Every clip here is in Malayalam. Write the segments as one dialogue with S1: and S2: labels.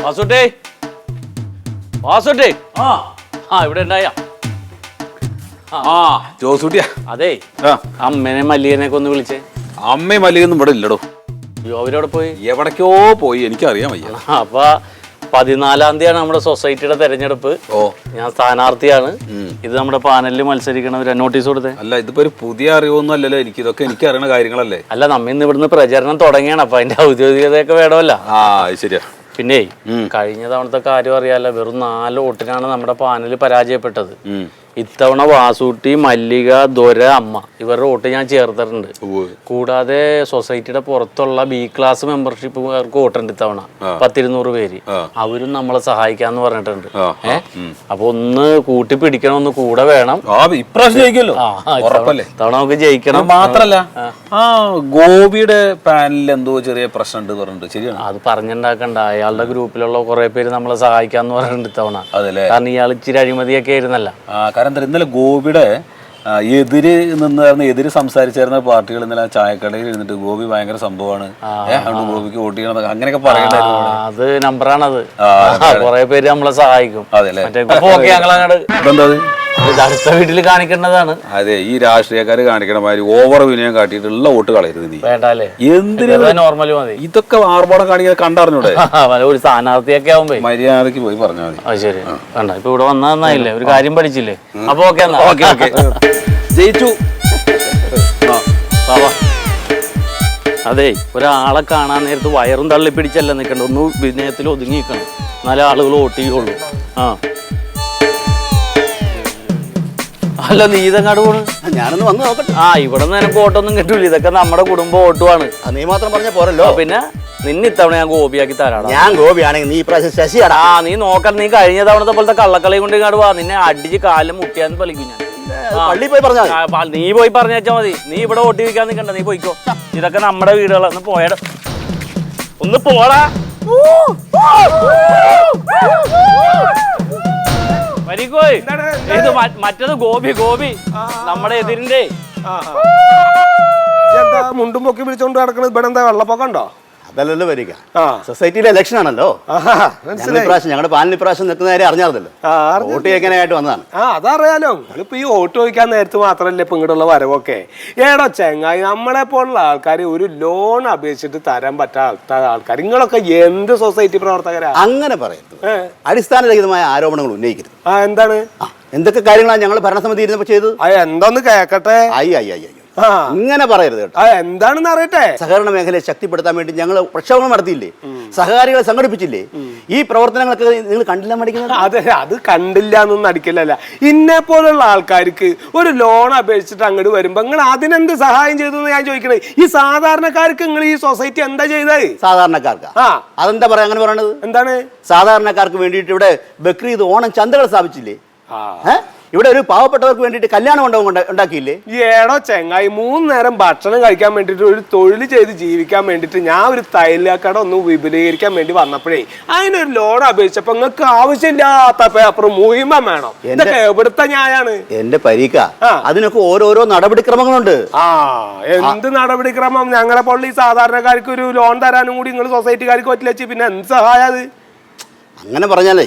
S1: വാസുട്ടേ വാസുട്ടേ ഇവിടെ ഉണ്ടായ
S2: ജോസൂട്ടിയാ.
S1: അതെ അമ്മനെ മല്ലികനെയൊക്കെ ഒന്ന് വിളിച്ചേ.
S2: അമ്മയും മല്ലികൊന്നും ഇവിടെ ഇല്ലടോ.
S1: അവരവിടെ പോയി
S2: എവിടേക്കോ പോയി, എനിക്കറിയാൻ വയ്യ.
S1: അപ്പൊ 14-ാം തീയതിയാണ് നമ്മുടെ സൊസൈറ്റിയുടെ തെരഞ്ഞെടുപ്പ്. ഞാൻ സ്ഥാനാർത്ഥിയാണ്. ഇത് നമ്മുടെ പാനലിൽ മത്സരിക്കണവര് നോട്ടീസ് കൊടുത്തേ.
S2: അല്ല, ഇതിപ്പോ ഒരു പുതിയ അറിവൊന്നും അല്ലല്ലോ എനിക്ക്. ഇതൊക്കെ എനിക്ക് അറിയണ കാര്യങ്ങളല്ലേ.
S1: അല്ല, നമ്മ ഇന്ന് ഇവിടുന്ന് പ്രചരണം തുടങ്ങിയാണ്. അപ്പൊ അതിന്റെ ഔദ്യോഗികതയൊക്കെ വേണമല്ലോ.
S2: ശരിയാ.
S1: പിന്നെ കഴിഞ്ഞ തവണത്തെ കാര്യം അറിയാലോ, വെറും 4 വോട്ടിനാണ് നമ്മുടെ പാനൽ പരാജയപ്പെട്ടത്. ഇത്തവണ വാസൂട്ടി, മല്ലിക, ദൊര, അമ്മ ഇവരുടെ വോട്ട് ഞാൻ ചേർത്തിട്ടുണ്ട്. കൂടാതെ സൊസൈറ്റിയുടെ പുറത്തുള്ള ബി ക്ലാസ് മെമ്പർഷിപ്പുകാർക്ക് വോട്ടുണ്ട് ഇത്തവണ 100-200 പേര്. അവരും നമ്മളെ സഹായിക്കാന്ന് പറഞ്ഞിട്ടുണ്ട്. അപ്പൊ ഒന്ന് കൂട്ടി പിടിക്കണം, ഒന്ന് കൂടെ വേണം. ഇത്തവണ നമുക്ക് ജയിക്കണം.
S2: മാത്രല്ല ഗോപിയുടെ പാനലിൽ എന്തോ ചെറിയ പ്രശ്നം ഉണ്ട് പറഞ്ഞിട്ട്. ശരിയാണ്.
S1: അത് പറഞ്ഞുണ്ടാക്കണ്ട. അയാളുടെ ഗ്രൂപ്പിലുള്ള കുറെ പേര് നമ്മളെ സഹായിക്കാന്ന് പറഞ്ഞിട്ടുണ്ട് ഇത്തവണ. കാരണം ഇയാൾ ഇച്ചിരി അഴിമതിയൊക്കെ ആയിരുന്നല്ല.
S2: കാരണം ഇന്നലെ ഗോപിയുടെ എതിര് സംസാരിച്ചായിരുന്ന പാർട്ടികൾ ഇന്നലെ ചായക്കടയിൽ ഇരുന്നിട്ട് ഗോപി ഭയങ്കര സംഭവമാണ്, ഗോപിക്ക് വോട്ട് ചെയ്യണം അങ്ങനെയൊക്കെ പറയണ്ടായിരുന്നു.
S1: അത് നമ്പറാണത്. കുറെ പേര് നമ്മളെ സഹായിക്കും. അടുത്ത വീട്ടിൽ കാണിക്കേണ്ടതാണ്.
S2: അതെ, ഈ രാഷ്ട്രീയക്കാര് കാണിക്കണ മാതിരി ഓവർ വിനയം കാട്ടിയിട്ടുള്ള വോട്ട് കളയരുത് നീ.
S1: വേണ്ടല്ലേ,
S2: എന്തിനാ
S1: നോർമൽ മതി.
S2: ഇതൊക്കെ ആർഭാടം കാണിക്കാൻ കണ്ടറിഞ്ഞൂടെ?
S1: ഒരു സ്ഥാനാർത്ഥിയൊക്കെ ആവുമ്പോ
S2: മര്യാദക്ക് പോയി പറഞ്ഞാൽ മതി.
S1: അത് ശരി. വേണ്ട, ഇപ്പൊ ഇവിടെ വന്നതന്നായില്ലേ, ഒരു കാര്യം പഠിച്ചില്ലേ. അപ്പൊ ഓക്കെ
S2: ജയിച്ചു.
S1: അതെ, ഒരാളെ കാണാൻ നേരത്ത് വയറും തള്ളിപ്പിടിച്ചല്ല നിൽക്കണ്ട, ഒന്ന് വിനയത്തിൽ ഒതുങ്ങി നിൽക്കണം, എന്നാലേ ആളുകൾ വോട്ട് ചെയ്യുള്ളൂ. അല്ല, നീ ഇതങ്ങാട് പോണ്?
S3: ഞാനൊന്ന് വന്ന് നോക്കട്ടെ.
S1: ഇവിടെ നിന്ന് എനിക്ക് വോട്ടൊന്നും കിട്ടൂല. ഇതൊക്കെ നമ്മുടെ കുടുംബ വോട്ടുമാണ്.
S3: നീ മാത്രം പറഞ്ഞ പോരല്ലോ.
S1: പിന്നെ നിന്നെ ഇത്തവണ ഞാൻ ഗോപിയാക്കി തരാടാ.
S3: ഞാൻ ഗോപിയാണെങ്കിൽ നീ ഇപ്രാവശ്യം ശശിയാടാ.
S1: നീ നോക്കണം. നീ കഴിഞ്ഞ തവണത്തെ പോലത്തെ കള്ളക്കളി കൊണ്ട് ഇങ്ങോട്ട് വാ. നിന്നെ അടിച്ച് കാലം മുട്ടിയാന്ന് പലിക്കും ഞാൻ.
S3: പള്ളി പോയി പറഞ്ഞാ
S1: നീ പോയി പറഞ്ഞാ മതി. നീ ഇവിടെ വോട്ട് ചോദിക്കാൻ നിൽക്കണ്ട, നീ പോയിക്കോ. ഇതൊക്കെ നമ്മുടെ വീടുകളാണ്. ഒന്ന് പോയട, ഒന്ന് പോടാ. ഇത് മറ്റത് ഗോപി നമ്മുടെ എതിരിന്റെ.
S4: മുണ്ടും പൊക്കി പിടിച്ചോണ്ട് നടക്കണത്. ഇവിടെ എന്താ വെള്ളപ്പൊക്കം ഉണ്ടോ?
S3: അതല്ലല്ലോ വരിക. സൊസൈറ്റിയിലെ ഇലക്ഷൻ ആണല്ലോ. ഞങ്ങളുടെ പാനൽ ഇപ്രാവശ്യം നിൽക്കുന്ന കാര്യം അറിഞ്ഞാർന്നല്ലോ. വോട്ട് ചോദിക്കാനായിട്ട് വന്നതാണ്.
S4: അതറിയാലോ. നിങ്ങളിപ്പോ ഈ വോട്ട് ചോദിക്കാൻ നേരത്ത് മാത്രല്ലേ ഇപ്പൊ ഇങ്ങോട്ടുള്ള വരവൊക്കെ. ഏടോ ചെങ്ങായി, നമ്മളെ പോലുള്ള ആൾക്കാർ ഒരു ലോൺ അപേക്ഷിച്ചിട്ട് തരാൻ പറ്റാത്ത ആൾക്കാർ. നിങ്ങളൊക്കെ എന്ത് സൊസൈറ്റി പ്രവർത്തകരാ?
S3: അങ്ങനെ പറയുന്നത് അടിസ്ഥാനരഹിതമായ ആരോപണങ്ങൾ ഉന്നയിക്കരുത്.
S4: എന്താണ്?
S3: എന്തൊക്കെ കാര്യങ്ങളാണ് ഞങ്ങൾ ഭരണസമിതി ഇരുന്നപ്പോ ചെയ്തത്?
S4: എന്താന്ന് കേക്കട്ടെ.
S3: ഇങ്ങനെ പറയരുത് കേട്ടോ.
S4: എന്താണെന്ന് അറിയട്ടെ.
S3: സഹകരണ മേഖലയെ ശക്തിപ്പെടുത്താൻ വേണ്ടി ഞങ്ങൾ പ്രക്ഷോഭം നടത്തിയില്ലേ, സഹകാരികളെ സംഘടിപ്പിച്ചില്ലേ? ഈ പ്രവർത്തനങ്ങളൊക്കെ നിങ്ങൾ കണ്ടില്ല മടിക്കുന്നത്?
S4: അതെ, അത് കണ്ടില്ല എന്നൊന്നും അടിക്കില്ലല്ല. ഇന്നെ പോലുള്ള ആൾക്കാർക്ക് ഒരു ലോൺ അപേക്ഷിച്ചിട്ട് അങ്ങോട്ട് വരുമ്പോ നിങ്ങൾ അതിനെന്ത് സഹായം ചെയ്തു എന്ന് ഞാൻ ചോദിക്കണേ. ഈ സാധാരണക്കാർക്ക് നിങ്ങൾ ഈ സൊസൈറ്റി എന്താ ചെയ്തത്?
S3: സാധാരണക്കാർക്ക് അതെന്താ പറയാ അങ്ങനെ പറയണത്? എന്താണ്? സാധാരണക്കാർക്ക് വേണ്ടിയിട്ട് ഇവിടെ ബക്രീദ്, ഓണം ചന്തകൾ സ്ഥാപിച്ചില്ലേ? ഇവിടെ ഒരു പാവപ്പെട്ടവർക്ക് വേണ്ടിയിട്ട് കല്യാണ മണ്ഡപം ഉണ്ടാക്കിയില്ലേ?
S4: ഏടോ ചെങ്ങായി, 3 നേരം ഭക്ഷണം കഴിക്കാൻ വേണ്ടിട്ട്, ഒരു തൊഴിൽ ചെയ്ത് ജീവിക്കാൻ വേണ്ടിട്ട് ഞാൻ ഒരു തൈലക്കട ഒന്ന് വിപുലീകരിക്കാൻ വേണ്ടി വന്നപ്പോഴേ അതിനൊരു ലോൺ അപേക്ഷിച്ചപ്പോ നിങ്ങൾക്ക് ആവശ്യമില്ലാത്ത പേപ്പർ മുഴുവൻ വേണം. ഇതൊക്കെ എവിടുത്തെ ന്യായാണ്?
S3: എന്റെ പരീക്ഷ അതിനൊക്കെ ഓരോരോ നടപടിക്രമങ്ങളുണ്ട്.
S4: എന്ത് നടപടിക്രമം? ഞങ്ങളെ പോലെ ഈ സാധാരണക്കാർക്ക് ഒരു ലോൺ തരാനും കൂടി നിങ്ങൾ സൊസൈറ്റിക്കാർക്ക് പറ്റില്ല. പിന്നെ എന്ത് സഹായം അത്?
S3: അങ്ങനെ പറഞ്ഞാലേ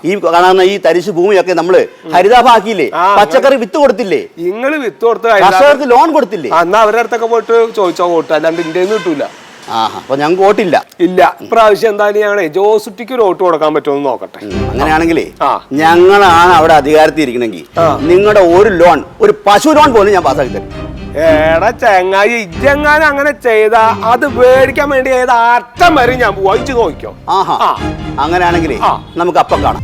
S3: ഈ കാണുന്ന ഈ തരിശു ഭൂമിയൊക്കെ നമ്മള് ഹരിതാഭാക്കിയില്ലേ? പച്ചക്കറി വിത്ത് കൊടുത്തില്ലേ?
S4: നിങ്ങള് വിത്ത് കൊടുത്ത്
S3: കർഷകർക്ക് ലോൺ കൊടുത്തില്ലേ?
S4: അന്ന് അവരുടെ അടുത്തൊക്കെ പോയിട്ട് ചോദിച്ചോ വോട്ട്, അല്ലാണ്ട് ഇന്ത്യന്ന് കിട്ടൂല.
S3: അപ്പൊ ഞങ്ങൾക്ക് വോട്ടില്ല.
S4: ഇല്ല, ഇപ്രാവശ്യം എന്തായാലും ഞങ്ങളെ ജോസുട്ടിക്ക് ഒരു വോട്ട് കൊടുക്കാൻ പറ്റുമെന്ന് നോക്കട്ടെ.
S3: അങ്ങനെയാണെങ്കിലേ ഞങ്ങളാണ് അവിടെ അധികാരത്തിൽ ഇരിക്കണമെങ്കിൽ നിങ്ങളുടെ ഒരു ലോൺ, ഒരു പശു ലോൺ പോലും ഞാൻ പാസ്സാക്കി തരും.
S4: ഏടാ ചെങ്ങായി, ഇജ്ജെങ്ങാനും അങ്ങനെ ചെയ്താ അത് മേടിക്കാൻ വേണ്ടി ഏത് അറ്റം വരെ ഞാൻ വായിച്ചു നോക്കിയോ.
S3: അങ്ങനെയാണെങ്കിലേ നമുക്ക് അപ്പം കാണാം.